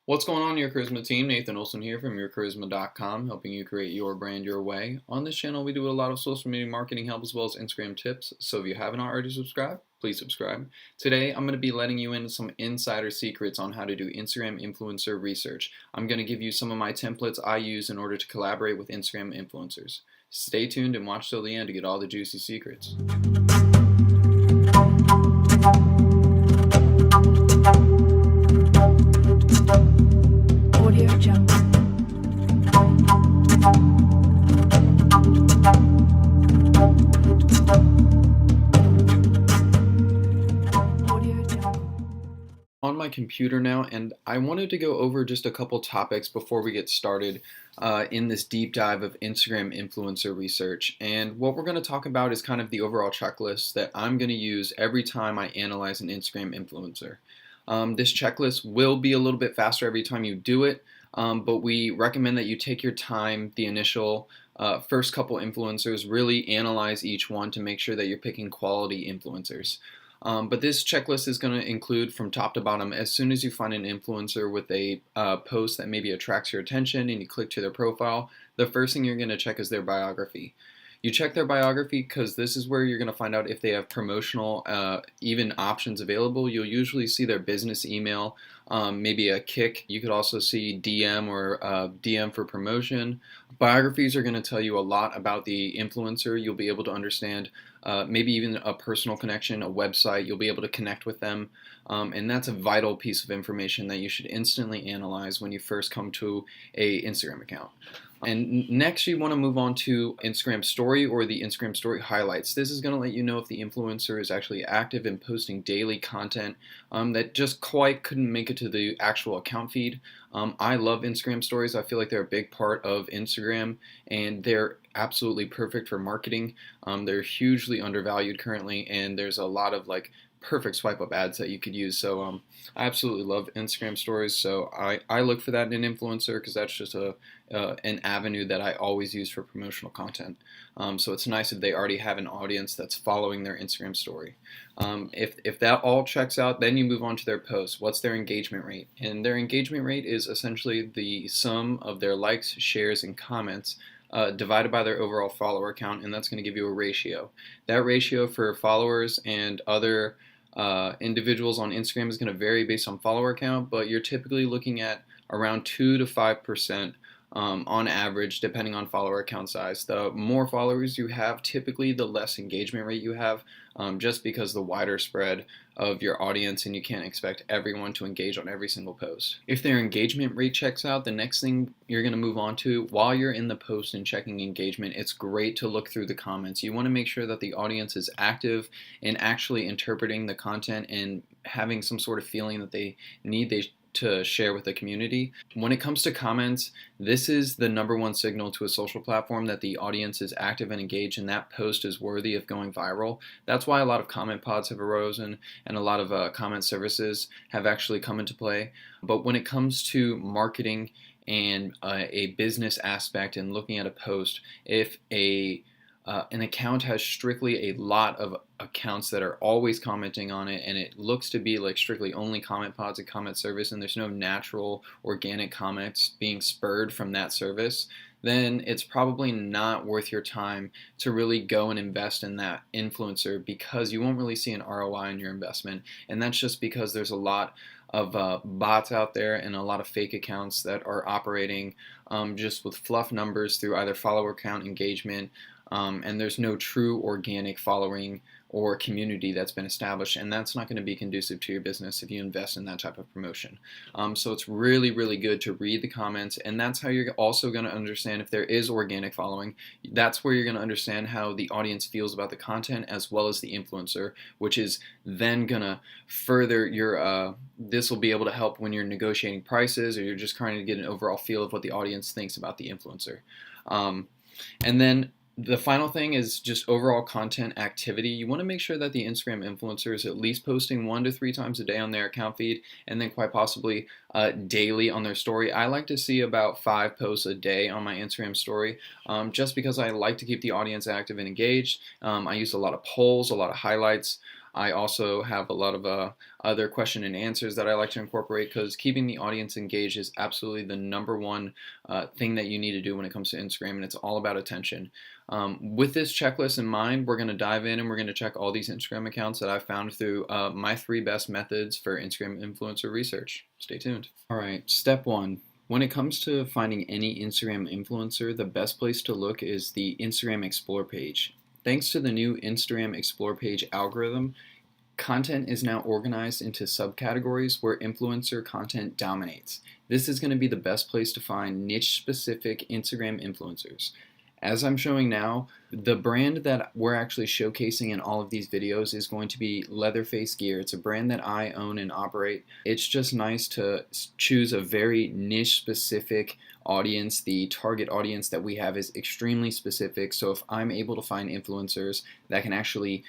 What's going on, your Charisma team? Nathan Olson here from yourcharisma.com, helping you create your brand your way. On this channel, we do a lot of social media marketing help as well as Instagram tips. So if you haven't already subscribed, please subscribe. Today, I'm going to be letting you in some insider secrets on how to do Instagram influencer research. I'm going to give you some of my templates I use in order to collaborate with Instagram influencers. Stay tuned and watch till the end to get all the juicy secrets. Audio Jungle. Audio Jungle. On my computer now, and I wanted to go over just a couple topics before we get started in this deep dive of Instagram influencer research. And what we're going to talk about is kind of the overall checklist that I'm going to use every time I analyze an Instagram influencer. This checklist will be a little bit faster every time you do it, but we recommend that you take your time, the initial first couple influencers, really analyze each one to make sure that you're picking quality influencers. But this checklist is going to include from top to bottom. As soon as you find an influencer with a post that maybe attracts your attention and you click to their profile, the first thing you're going to check is their biography. You check their biography because this is where you're going to find out if they have promotional even options available. You'll usually see their business email, maybe a kick. You could also see DM or DM for promotion. Biographies are going to tell you a lot about the influencer. You'll be able to understand maybe even a personal connection, a website. You'll be able to connect with them. And that's a vital piece of information that you should instantly analyze when you first come to a Instagram account. And next, you want to move on to Instagram Story or the Instagram Story highlights. This is going to let you know if the influencer is actually active in posting daily content that just quite couldn't make it to the actual account feed. I love Instagram Stories. I feel like they're a big part of Instagram, and they're absolutely perfect for marketing. They're hugely undervalued currently, and there's a lot of perfect swipe up ads that you could use. So I absolutely love Instagram stories. So I look for that in an influencer because that's just an avenue that I always use for promotional content. So it's nice if they already have an audience that's following their Instagram story. If that all checks out, then you move on to their posts. What's their engagement rate? And their engagement rate is essentially the sum of their likes, shares, and comments divided by their overall follower count, and that's going to give you a ratio. That ratio for followers and other individuals on Instagram is going to vary based on follower count, but you're typically looking at around 2 to 5% on average, depending on follower account size. The more followers you have, typically the less engagement rate you have, just because the wider spread of your audience, and you can't expect everyone to engage on every single post. If their engagement rate checks out, the next thing you're going to move on to, while you're in the post and checking engagement, it's great to look through the comments. You want to make sure that the audience is active and actually interpreting the content and having some sort of feeling that they to share with the community. When it comes to comments, this is the number one signal to a social platform that the audience is active and engaged and that post is worthy of going viral. That's why a lot of comment pods have arisen and a lot of comment services have actually come into play. But when it comes to marketing and a business aspect and looking at a post, if an account has strictly a lot of accounts that are always commenting on it, and it looks to be like strictly only comment pods and comment service, and there's no natural organic comments being spurred from that service, then it's probably not worth your time to really go and invest in that influencer because you won't really see an ROI on your investment. And that's just because there's a lot of bots out there and a lot of fake accounts that are operating just with fluff numbers through either follower count, engagement, and there's no true organic following or community that's been established, and that's not going to be conducive to your business if you invest in that type of promotion. So it's really, really good to read the comments, and that's how you're also going to understand if there is organic following. That's where you're going to understand how the audience feels about the content as well as the influencer, which is then going to further your, this will be able to help when you're negotiating prices or you're just trying to get an overall feel of what the audience thinks about the influencer. And then the final thing is just overall content activity. You want to make sure that the Instagram influencer is at least posting 1 to 3 times a day on their account feed, and then quite possibly daily on their story. I like to see about 5 posts a day on my Instagram story, just because I like to keep the audience active and engaged. I use a lot of polls, a lot of highlights. I also have a lot of other question and answers that I like to incorporate because keeping the audience engaged is absolutely the number one thing that you need to do when it comes to Instagram, and it's all about attention. With this checklist in mind, we're going to dive in and we're going to check all these Instagram accounts that I found through my 3 best methods for Instagram influencer research. Stay tuned. All right, step 1. When it comes to finding any Instagram influencer, the best place to look is the Instagram Explore page. Thanks to the new Instagram Explore page algorithm, content is now organized into subcategories where influencer content dominates. This is going to be the best place to find niche-specific Instagram influencers. As I'm showing now, the brand that we're actually showcasing in all of these videos is going to be Leatherface Gear. It's a brand that I own and operate. It's just nice to choose a very niche specific audience. The target audience that we have is extremely specific, so if I'm able to find influencers that can actually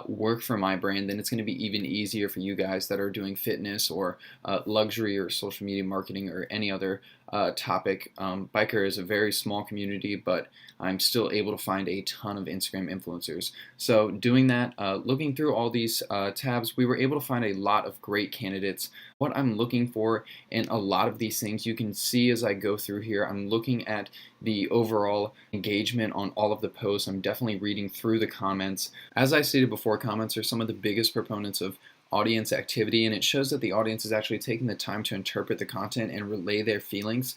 work for my brand, then it's going to be even easier for you guys that are doing fitness or luxury or social media marketing or any other topic. Biker is a very small community, but I'm still able to find a ton of Instagram influencers. So doing that, looking through all these tabs, we were able to find a lot of great candidates. What I'm looking for in a lot of these things, you can see as I go through here, I'm looking at the overall engagement on all of the posts. I'm definitely reading through the comments. As I stated before, comments are some of the biggest proponents of audience activity, and it shows that the audience is actually taking the time to interpret the content and relay their feelings.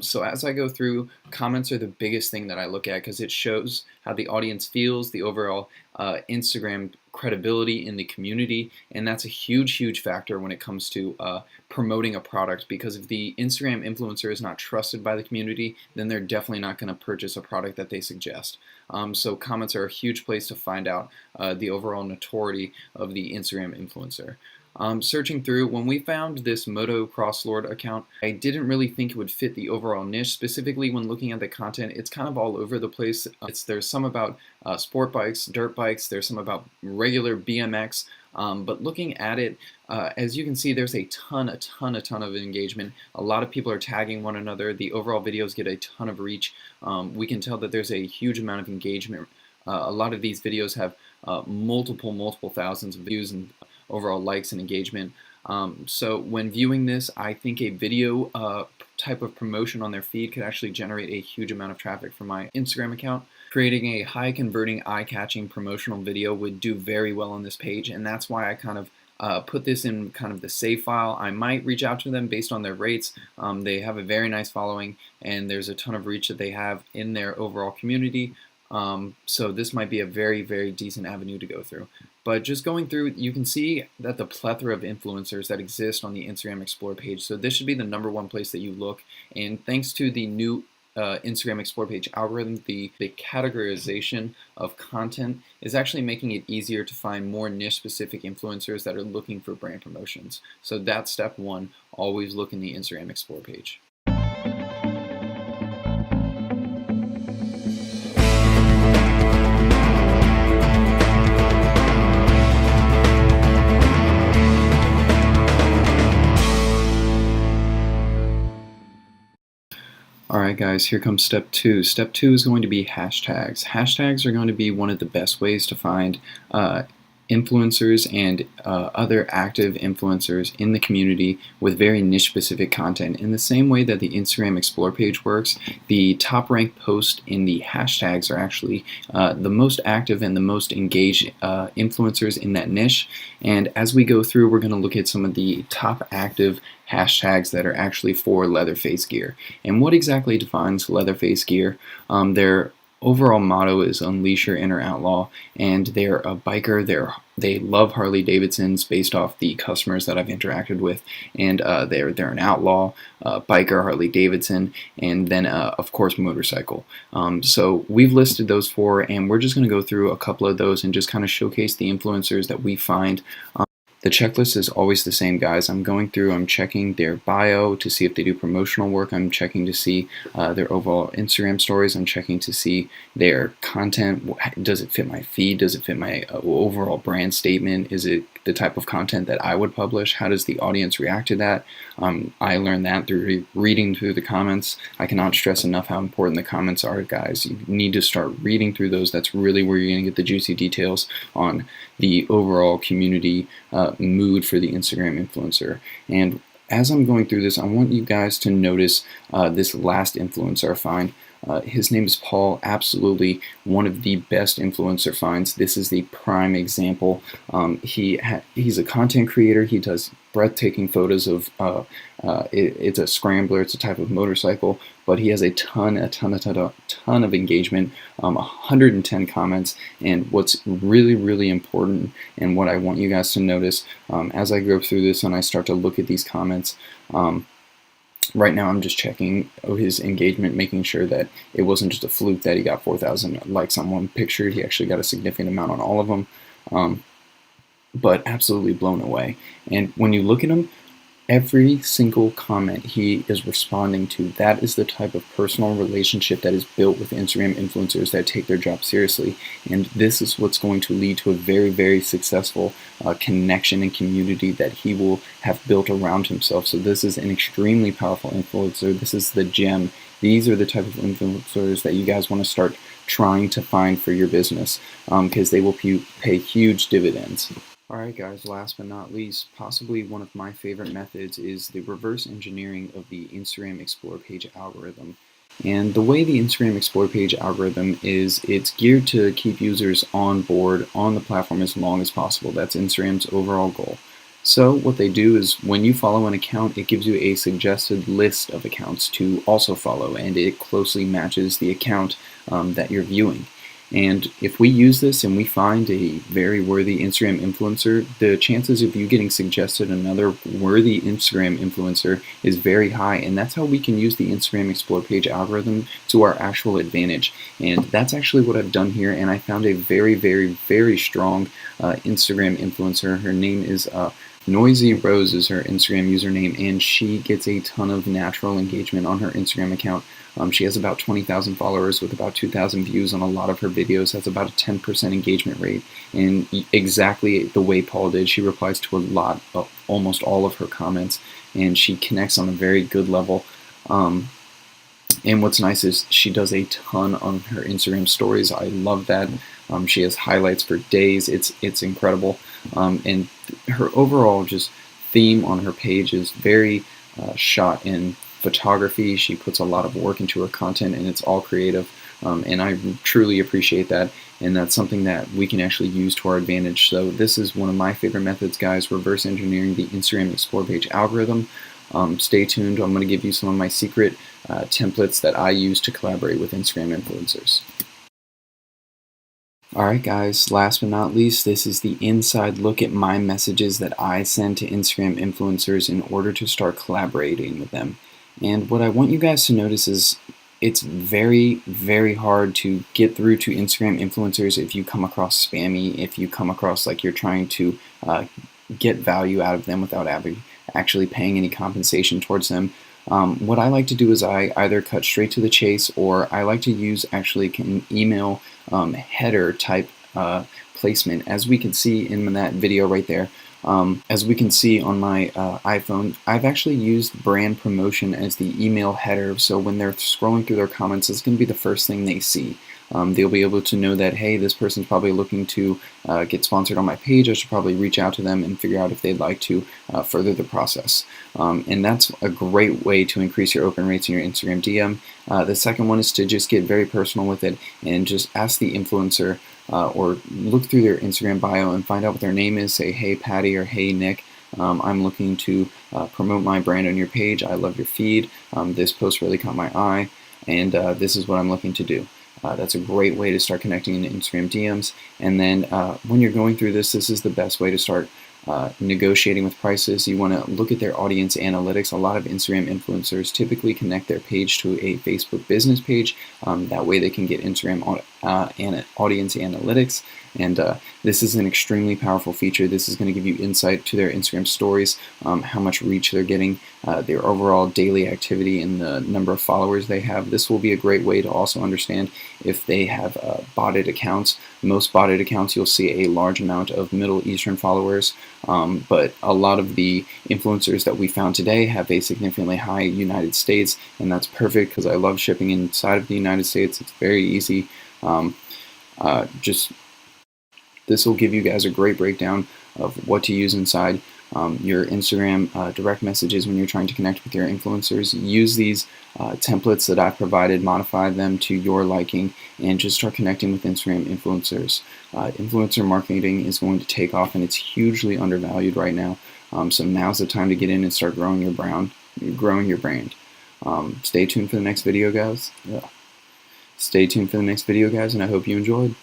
So as I go through, comments are the biggest thing that I look at because it shows how the audience feels, the overall Instagram credibility in the community, and that's a huge factor when it comes to promoting a product, because if the Instagram influencer is not trusted by the community, then they're definitely not going to purchase a product that they suggest. So comments are a huge place to find out the overall notoriety of the Instagram influencer. Searching through, when we found this Moto Crosslord account, I didn't really think it would fit the overall niche. Specifically, when looking at the content, it's kind of all over the place. There's some about sport bikes, dirt bikes, there's some about regular BMX, but looking at it, as you can see, there's a ton of engagement. A lot of people are tagging one another. The overall videos get a ton of reach. We can tell that there's a huge amount of engagement. A lot of these videos have multiple thousands of views and overall likes and engagement. So when viewing this, I think a video type of promotion on their feed could actually generate a huge amount of traffic for my Instagram account. Creating a high converting, eye-catching promotional video would do very well on this page, and that's why I kind of put this in kind of the save file. I might reach out to them based on their rates. They have a very nice following, and there's a ton of reach that they have in their overall community. So this might be a very decent avenue to go through. But just going through, you can see that the plethora of influencers that exist on the Instagram Explore page. So this should be the number one place that you look. And thanks to the new Instagram Explore page algorithm, the categorization of content is actually making it easier to find more niche-specific influencers that are looking for brand promotions. So that's step 1. Always look in the Instagram Explore page. Alright guys, here comes step 2. Step 2 is going to be hashtags. Hashtags are going to be one of the best ways to find influencers and other active influencers in the community with very niche specific content. In the same way that the Instagram Explore page works, the top ranked posts in the hashtags are actually the most active and the most engaged influencers in that niche. And as we go through, we're going to look at some of the top active hashtags that are actually for Leatherface Gear. And what exactly defines Leatherface Gear? Their overall motto is unleash your inner outlaw, and they're a biker. They love Harley Davidsons based off the customers that I've interacted with, and they're an outlaw, biker, Harley Davidson, and then of course motorcycle. So we've listed those 4, and we're just going to go through a couple of those and just kind of showcase the influencers that we find. The checklist is always the same, guys. I'm going through, I'm checking their bio to see if they do promotional work. I'm checking to see their overall Instagram stories. I'm checking to see their content. Does it fit my feed? Does it fit my overall brand statement? Does the type of content that I would publish. How does the audience react to that? I learned that through reading through the comments. I cannot stress enough how important the comments are, guys. You need to start reading through those. That's really where you're going to get the juicy details on the overall community mood for the Instagram influencer. And as I'm going through this, I want you guys to notice this last influencer I find. His name is Paul, absolutely one of the best influencer finds. This is the prime example. He's a content creator. He does breathtaking photos of, it's a scrambler, it's a type of motorcycle, but he has a ton of engagement, 110 comments, and what's really important, and what I want you guys to notice as I go through this and I start to look at these comments, right now I'm just checking his engagement, making sure that it wasn't just a fluke that he got 4,000 likes on one picture. He actually got a significant amount on all of them, but absolutely blown away. And when you look at him, every single comment he is responding to, that is the type of personal relationship that is built with Instagram influencers that take their job seriously. And this is what's going to lead to a very successful connection and community that he will have built around himself. So this is an extremely powerful influencer. This is the gem. These are the type of influencers that you guys want to start trying to find for your business, because they will pay huge dividends. Alright guys, last but not least, possibly one of my favorite methods is the reverse engineering of the Instagram Explore page algorithm. And the way the Instagram Explore page algorithm is, it's geared to keep users on board on the platform as long as possible. That's Instagram's overall goal. So what they do is when you follow an account, it gives you a suggested list of accounts to also follow, and it closely matches the account that you're viewing. And if we use this and we find a very worthy Instagram influencer, the chances of you getting suggested another worthy Instagram influencer is very high. And that's how we can use the Instagram Explore page algorithm to our actual advantage. And that's actually what I've done here. And I found a very strong Instagram influencer. Her name is Noisy Rose is her Instagram username, and she gets a ton of natural engagement on her Instagram account. She has about 20,000 followers with about 2,000 views on a lot of her videos. That's about a 10% engagement rate. And exactly the way Paul did, she replies to a lot, almost all of her comments, and she connects on a very good level. And what's nice is she does a ton on her Instagram stories. I love that. She has highlights for days. It's incredible. And her overall just theme on her page is very shot in photography. She puts a lot of work into her content, and it's all creative. And I truly appreciate that. And that's something that we can actually use to our advantage. So this is one of my favorite methods, guys, reverse engineering the Instagram Explore page algorithm. Stay tuned. I'm going to give you some of my secret templates that I use to collaborate with Instagram influencers. Alright guys, last but not least, this is the inside look at my messages that I send to Instagram influencers in order to start collaborating with them. And what I want you guys to notice is it's very hard to get through to Instagram influencers if you come across spammy, if you come across like you're trying to get value out of them without actually paying any compensation towards them. What I like to do is I either cut straight to the chase, or I like to use actually an email header type placement. As we can see in that video right there, as we can see on my iPhone, I've actually used brand promotion as the email header, so when they're scrolling through their comments, it's going to be the first thing they see. They'll be able to know that, hey, this person's probably looking to get sponsored on my page. I should probably reach out to them and figure out if they'd like to further the process. And that's a great way to increase your open rates in your Instagram DM. The second one is to just get very personal with it and just ask the influencer or look through their Instagram bio and find out what their name is. Say, hey, Patty, or hey, Nick. I'm looking to promote my brand on your page. I love your feed. This post really caught my eye, and this is what I'm looking to do. That's a great way to start connecting in Instagram DMs. And then when you're going through this is the best way to start negotiating with prices. You want to look at their audience analytics. A lot of Instagram influencers typically connect their page to a Facebook business page. That way they can get Instagram and audience analytics, and this is an extremely powerful feature. This is going to give you insight to their Instagram stories, how much reach they're getting, their overall daily activity, and the number of followers they have. This will be a great way to also understand if they have botted accounts. Most botted accounts, you'll see a large amount of Middle Eastern followers, but a lot of the influencers that we found today have a significantly high United States, and that's perfect because I love shipping inside of the United States. It's very easy. Just this will give you guys a great breakdown of what to use inside your Instagram direct messages when you're trying to connect with your influencers. Use these templates that I provided, modify them to your liking, and just start connecting with Instagram influencers. Influencer marketing is going to take off, and it's hugely undervalued right now. So now's the time to get in and start growing your brand. Stay tuned for the next video, guys. Stay tuned for the next video, guys, and I hope you enjoyed.